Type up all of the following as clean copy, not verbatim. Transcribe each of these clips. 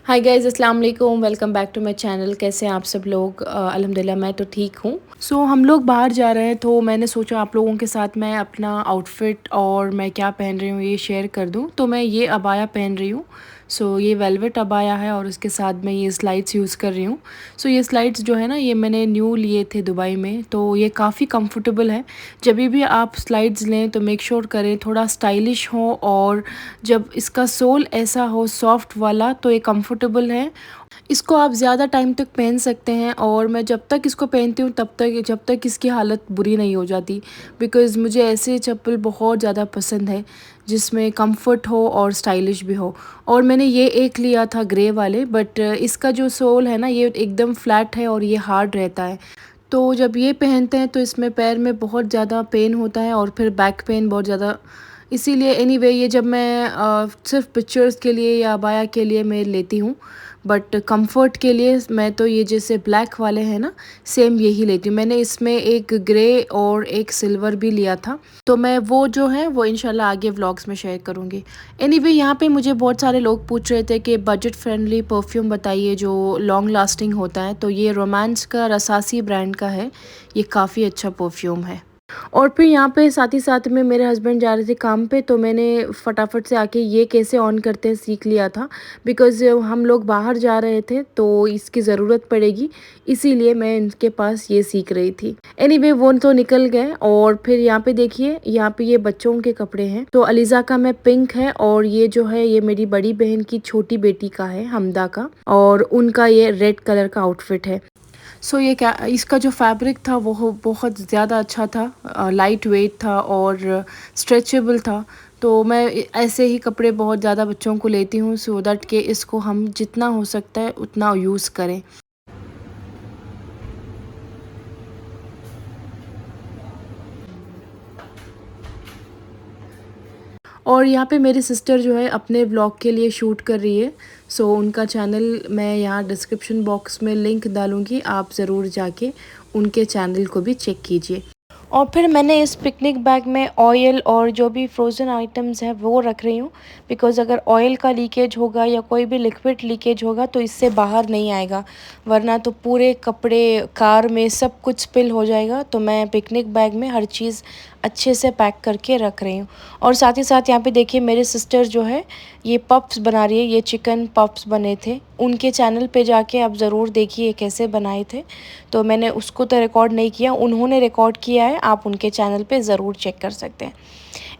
हाय guys, अस्सलाम वालेकुम। Welcome back to my channel. कैसे हैं आप सब लोग? अल्हम्दुलिल्लाह मैं तो ठीक हूँ। हम लोग बाहर जा रहे हैं, तो मैंने सोचा आप लोगों के साथ मैं अपना आउटफिट और मैं क्या पहन रही हूँ ये शेयर कर दूँ। तो मैं ये अबाया पहन रही हूँ। ये वेलवेट अबाया है और उसके साथ मैं ये स्लाइड्स यूज़ कर रही हूँ। ये स्लाइड्स जो है ना, ये मैंने न्यू लिए थे दुबई में, तो ये काफ़ी कंफर्टेबल है। जब भी आप स्लाइड्स लें तो मेक श्योर करें थोड़ा स्टाइलिश हो, और जब इसका सोल ऐसा हो सॉफ्ट वाला तो ये कंफर्टेबल है। इसको आप ज़्यादा टाइम तक पहन सकते हैं, और मैं जब तक इसको पहनती हूँ तब तक जब तक इसकी हालत बुरी नहीं हो जाती। बिकॉज़ मुझे ऐसे चप्पल बहुत ज़्यादा पसंद है जिसमें कंफर्ट हो और स्टाइलिश भी हो। और मैंने ये एक लिया था ग्रे वाले, बट इसका जो सोल है ना, ये एकदम फ्लैट है और ये हार्ड रहता है। तो जब ये पहनते हैं तो इसमें पैर में बहुत ज़्यादा पेन होता है और फिर बैक पेन बहुत ज़्यादा। इसीलिए एनीवे ये जब मैं सिर्फ पिक्चर्स के लिए या अबाया के लिए मैं लेती हूँ, बट कंफर्ट के लिए मैं तो ये जैसे ब्लैक वाले हैं ना, सेम यही लेती हूँ। मैंने इसमें एक ग्रे और एक सिल्वर भी लिया था, तो मैं वो जो है वो इंशाल्लाह आगे व्लॉग्स में शेयर करूँगी। एनीवे यहाँ पे मुझे बहुत सारे लोग पूछ रहे थे कि बजट फ्रेंडली परफ्यूम बताइए जो लॉन्ग लास्टिंग होता है। तो ये रोमांस का रसासी ब्रांड का है। ये काफ़ी अच्छा परफ्यूम है। और फिर यहाँ पे साथ ही साथ में मेरे हस्बैंड जा रहे थे काम पे, तो मैंने फटाफट से आके ये कैसे ऑन करते हैं सीख लिया था। बिकॉज़ हम लोग बाहर जा रहे थे तो इसकी ज़रूरत पड़ेगी, इसीलिए मैं इनके पास ये सीख रही थी। एनीवे वो तो निकल गए। और फिर यहाँ पे देखिए, यहाँ पे ये बच्चों के कपड़े हैं। तो अलीज़ा का मैं पिंक है, और ये जो है ये मेरी बड़ी बहन की छोटी बेटी का है, हमदा का, और उनका ये रेड कलर का आउटफिट है। ये क्या, इसका जो फैब्रिक था वो बहुत ज़्यादा अच्छा था, लाइट वेट था और स्ट्रेचेबल था। तो मैं ऐसे ही कपड़े बहुत ज़्यादा बच्चों को लेती हूँ, सो दैट कि इसको हम जितना हो सकता है उतना यूज़ करें। और यहाँ पे मेरी सिस्टर जो है अपने ब्लॉग के लिए शूट कर रही है। उनका चैनल मैं यहाँ डिस्क्रिप्शन बॉक्स में लिंक डालूँगी, आप ज़रूर जाके उनके चैनल को भी चेक कीजिए। और फिर मैंने इस पिकनिक बैग में ऑयल और जो भी फ्रोज़न आइटम्स हैं वो रख रही हूँ। बिकॉज़ अगर ऑयल का लीकेज होगा या कोई भी लिक्विड लीकेज होगा तो इससे बाहर नहीं आएगा, वरना तो पूरे कपड़े कार में सब कुछ स्पिल हो जाएगा। तो मैं पिकनिक बैग में हर चीज़ अच्छे से पैक करके रख रही हूँ। और साथ ही साथ यहाँ पे देखिए मेरी सिस्टर जो है ये पफ्स बना रही है। ये चिकन पफ्स बने थे, उनके चैनल पे जाके आप ज़रूर देखिए कैसे बनाए थे। तो मैंने उसको तो रिकॉर्ड नहीं किया, उन्होंने रिकॉर्ड किया है, आप उनके चैनल पे ज़रूर चेक कर सकते हैं।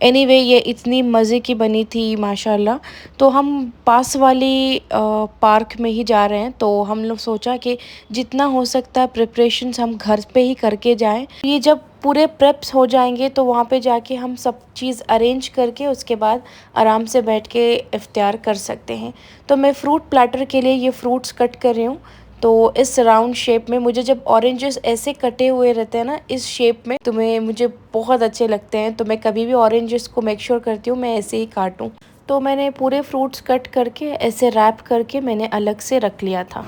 एनीवे ये इतनी मज़े की बनी थी माशाल्लाह। तो हम पास वाली पार्क में ही जा रहे हैं, तो हम लोग सोचा कि जितना हो सकता है प्रिपरेशंस हम घर पे ही करके जाएं। ये जब पूरे प्रेप्स हो जाएंगे तो वहाँ पे जाके हम सब चीज़ अरेंज करके उसके बाद आराम से बैठ के इफ्तियार कर सकते हैं। तो मैं फ्रूट प्लेटर के लिए ये फ्रूट्स कट कर रही हूँ। तो इस राउंड शेप में मुझे जब ऑरेंजेस ऐसे कटे हुए रहते हैं ना इस शेप में, तो मुझे बहुत अच्छे लगते हैं। तो मैं कभी भी ऑरेंजेस को मेक श्योर करती हूँ मैं ऐसे ही काटूँ। तो मैंने पूरे फ्रूट्स कट करके ऐसे रैप करके मैंने अलग से रख लिया था।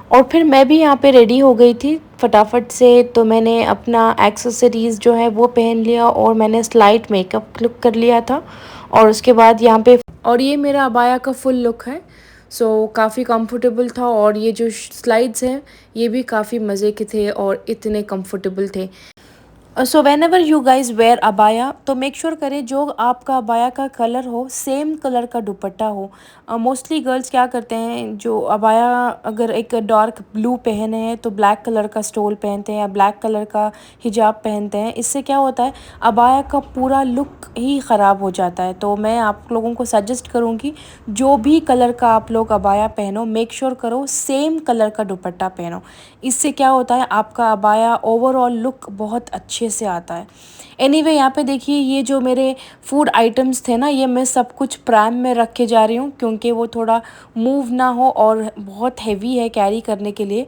और फिर मैं भी यहाँ पे रेडी हो गई थी फटाफट से। तो मैंने अपना एक्सेसरीज़ जो है वो पहन लिया और मैंने स्लाइट मेकअप लुक कर लिया था। और उसके बाद यहाँ पे, और ये मेरा अबाया का फुल लुक है। काफ़ी कंफर्टेबल था, और ये जो स्लाइड्स हैं ये भी काफ़ी मज़े के थे और इतने कंफर्टेबल थे। So whenever you guys wear अबाया, तो मेक श्योर करें जो आपका अबाया का कलर हो सेम कलर का दुपट्टा हो। मोस्टली गर्ल्स क्या करते हैं, जो अबाया अगर एक डार्क ब्लू पहने हैं तो ब्लैक कलर का स्टोल पहनते हैं या ब्लैक कलर का हिजाब पहनते हैं। इससे क्या होता है, अबाया का पूरा लुक ही ख़राब हो जाता है। तो मैं आप लोगों को सजेस्ट करूँगी जो भी कलर का आप लोग अबाया पहनो, मेक श्योर करो सेम कलर का दुपट्टा पहनो। इससे क्या होता है, आपका अबाया ओवरऑल लुक बहुत अच्छे से आता है। एनीवे यहाँ पे देखिए ये जो मेरे फूड आइटम्स थे ना, ये मैं सब कुछ प्राइम में रख के जा रही हूँ क्योंकि वो थोड़ा मूव ना हो और बहुत हैवी है कैरी करने के लिए।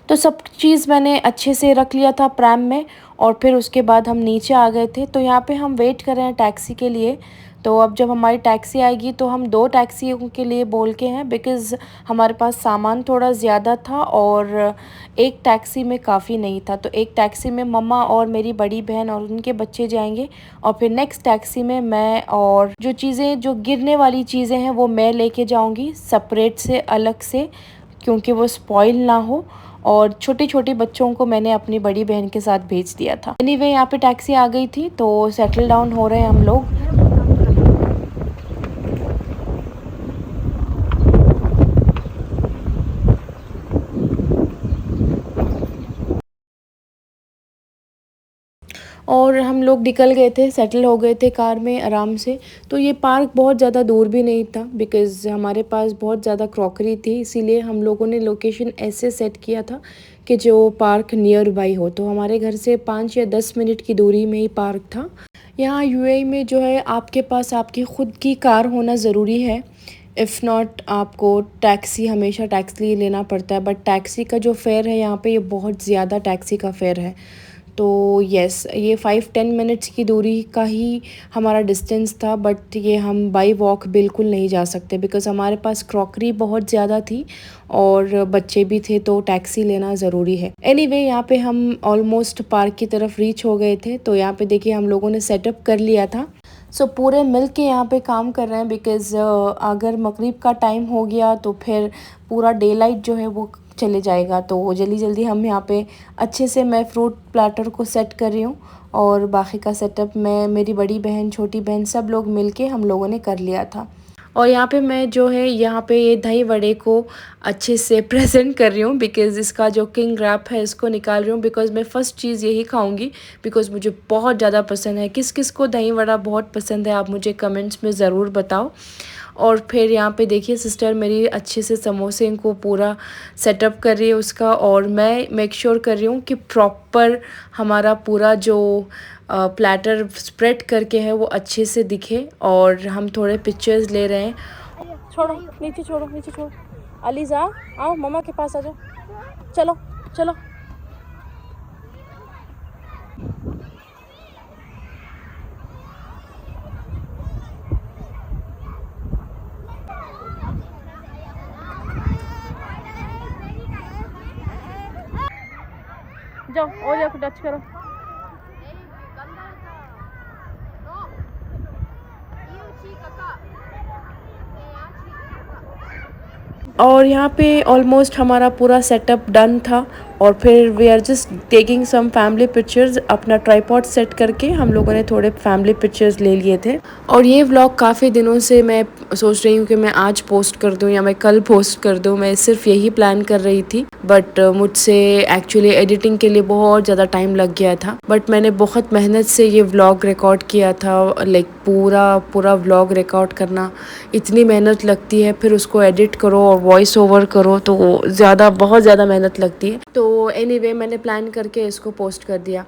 तो सब चीज़ मैंने अच्छे से रख लिया था प्राइम में। और फिर उसके बाद हम नीचे आ गए थे। तो यहाँ पे हम वेट कर रहे हैं टैक्सी के लिए। तो अब जब हमारी टैक्सी आएगी तो हम 2 टैक्सियों के लिए बोल के हैं, बिकॉज़ हमारे पास सामान थोड़ा ज़्यादा था और एक टैक्सी में काफ़ी नहीं था। तो एक टैक्सी में मम्मा और मेरी बड़ी बहन और उनके बच्चे जाएंगे, और फिर नेक्स्ट टैक्सी में मैं, और जो चीज़ें जो गिरने वाली चीज़ें हैं वो मैं लेके जाऊंगी सेपरेट से, अलग से, क्योंकि वो स्पॉइल ना हो। और छोटे छोटे बच्चों को मैंने अपनी बड़ी बहन के साथ भेज दिया था। एनीवे यहाँ पे टैक्सी आ गई थी तो सेटल डाउन हो रहे हैं हम लोग। और हम लोग निकल गए थे, सेटल हो गए थे कार में आराम से। तो ये पार्क बहुत ज़्यादा दूर भी नहीं था, बिकॉज़ हमारे पास बहुत ज़्यादा क्रॉकरी थी, इसीलिए हम लोगों ने लोकेशन ऐसे सेट किया था कि जो पार्क नियर बाई हो। तो हमारे घर से 5 या 10 मिनट की दूरी में ही पार्क था। यहाँ यूएई में जो है आपके पास आपकी ख़ुद की कार होना ज़रूरी है। इफ़ नॉट आपको टैक्सी, हमेशा टैक्सी लेना पड़ता है। बट टैक्सी का जो फ़ेयर है यहाँ पे, ये बहुत ज़्यादा टैक्सी का फ़ेयर है। तो यस, ये 5-10 मिनट्स की दूरी का ही हमारा डिस्टेंस था, बट ये हम बाई वॉक बिल्कुल नहीं जा सकते, बिकॉज़ हमारे पास क्रॉकरी बहुत ज़्यादा थी और बच्चे भी थे, तो टैक्सी लेना ज़रूरी है। एनीवे यहाँ पे हम ऑलमोस्ट पार्क की तरफ रीच हो गए थे। तो यहाँ पे देखिए हम लोगों ने सेटअप कर लिया था। सो पूरे मिल के यहाँ पे काम कर रहे हैं, बिकॉज़ अगर मगरिब का टाइम हो गया तो फिर पूरा डे लाइट जो है वो चले जाएगा। तो जल्दी जल्दी हम यहाँ पे अच्छे से, मैं फ्रूट प्लाटर को सेट कर रही हूँ और बाकी का सेटअप मैं, मेरी बड़ी बहन, छोटी बहन, सब लोग मिलके हम लोगों ने कर लिया था। और यहाँ पे मैं जो है, यहाँ पे ये दही वड़े को अच्छे से प्रेजेंट कर रही हूँ, बिकॉज़ इसका जो किंग रैप है इसको निकाल रही हूँ, बिकॉज़ मैं फ़र्स्ट चीज़ यही खाऊंगी, बिकॉज़ मुझे बहुत ज़्यादा पसंद है। किस किस को दही वड़ा बहुत पसंद है, आप मुझे कमेंट्स में ज़रूर बताओ। और फिर यहाँ पे देखिए सिस्टर मेरी अच्छे से समोसे को पूरा सेटअप कर रही है उसका, और मैं मेक श्योर कर रही हूँ कि प्रॉपर हमारा पूरा जो प्लेटर स्प्रेड करके है वो अच्छे से दिखे। और हम थोड़े पिक्चर्स ले रहे हैं। छोड़ो नीचे, छोड़ो नीचे, छोड़ो। अलीज़ा आओ, मम्मा के पास आ जाओ, चलो चलो। जाओ और जाओ टच करो। और यहाँ पे ऑलमोस्ट हमारा पूरा सेटअप डन था, और फिर we are just taking some family pictures. अपना ट्राइपॉड सेट करके हम लोगों ने थोड़े फैमिली पिक्चर्स ले लिए थे। और ये व्लॉग काफ़ी दिनों से मैं सोच रही हूँ कि मैं आज पोस्ट कर दूँ या मैं कल पोस्ट कर दूँ, मैं सिर्फ यही प्लान कर रही थी। बट मुझसे एक्चुअली एडिटिंग के लिए बहुत ज़्यादा टाइम लग गया था। बट मैंने बहुत मेहनत से ये व्लॉग रिकॉर्ड किया था। लाइक पूरा व्लॉग रिकॉर्ड करना इतनी मेहनत लगती है, फिर उसको एडिट करो और वॉइस ओवर करो, तो बहुत ज़्यादा मेहनत लगती है। तो एनीवे मैंने प्लान करके इसको पोस्ट कर दिया।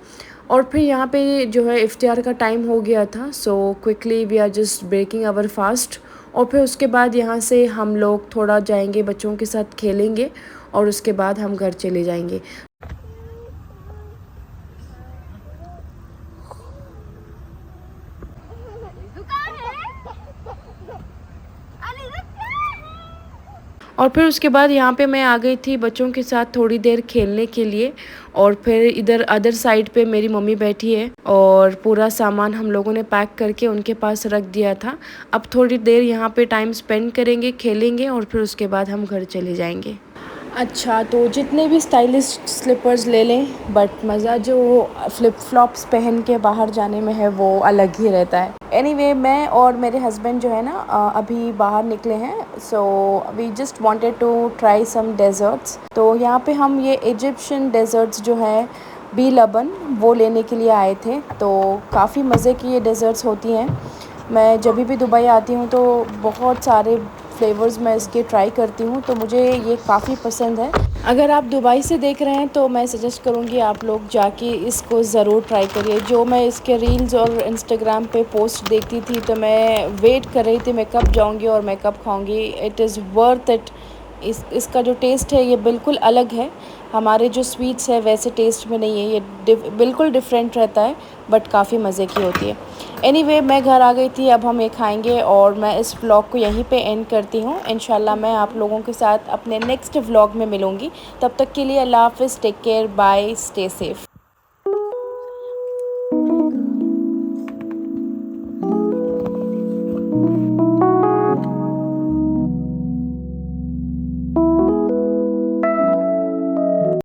और फिर यहाँ पे जो है इफ्तियार का टाइम हो गया था, so quickly we are just breaking our fast. और फिर उसके बाद यहाँ से हम लोग थोड़ा जाएंगे, बच्चों के साथ खेलेंगे, और उसके बाद हम घर चले जाएंगे। और फिर उसके बाद यहाँ पे मैं आ गई थी बच्चों के साथ थोड़ी देर खेलने के लिए। और फिर इधर अदर साइड पे मेरी मम्मी बैठी है, और पूरा सामान हम लोगों ने पैक करके उनके पास रख दिया था। अब थोड़ी देर यहाँ पे टाइम स्पेंड करेंगे, खेलेंगे, और फिर उसके बाद हम घर चले जाएंगे। अच्छा, तो जितने भी स्टाइलिश स्लीपर्स ले लें, बट मज़ा जो फ्लिप फ्लॉप्स पहन के बाहर जाने में है वो अलग ही रहता है। एनीवे मैं और मेरे हस्बैंड जो है ना अभी बाहर निकले हैं। So we just wanted to try some desserts. तो यहाँ पे हम ये इजिप्शियन डेजर्ट्स जो है बी लबन, वो लेने के लिए आए थे। तो काफ़ी मज़े की ये डेजर्ट्स होती हैं। मैं जब भी दुबई आती हूँ तो बहुत सारे फ्लेवर्स मैं इसके ट्राई करती हूँ, तो मुझे ये काफ़ी पसंद है। अगर आप दुबई से देख रहे हैं तो मैं सजेस्ट करूँगी आप लोग जाके इसको ज़रूर ट्राई करिए। जो मैं इसके रील्स और इंस्टाग्राम पे पोस्ट देखती थी, तो मैं वेट कर रही थी मैं कब जाऊँगी और मैं कब खाऊँगी। इट इज़ वर्थ इट इसका जो टेस्ट है ये बिल्कुल अलग है। हमारे जो स्वीट्स है वैसे टेस्ट में नहीं है, ये बिल्कुल डिफरेंट रहता है, बट काफ़ी मज़े की होती है। एनीवे मैं घर आ गई थी, अब हम ये खाएंगे और मैं इस व्लॉग को यहीं पे एंड करती हूँ। इंशाल्लाह मैं आप लोगों के साथ अपने नेक्स्ट व्लॉग में मिलूँगी। तब तक के लिए अल्लाह हाफ़िज़, take care, bye, stay safe.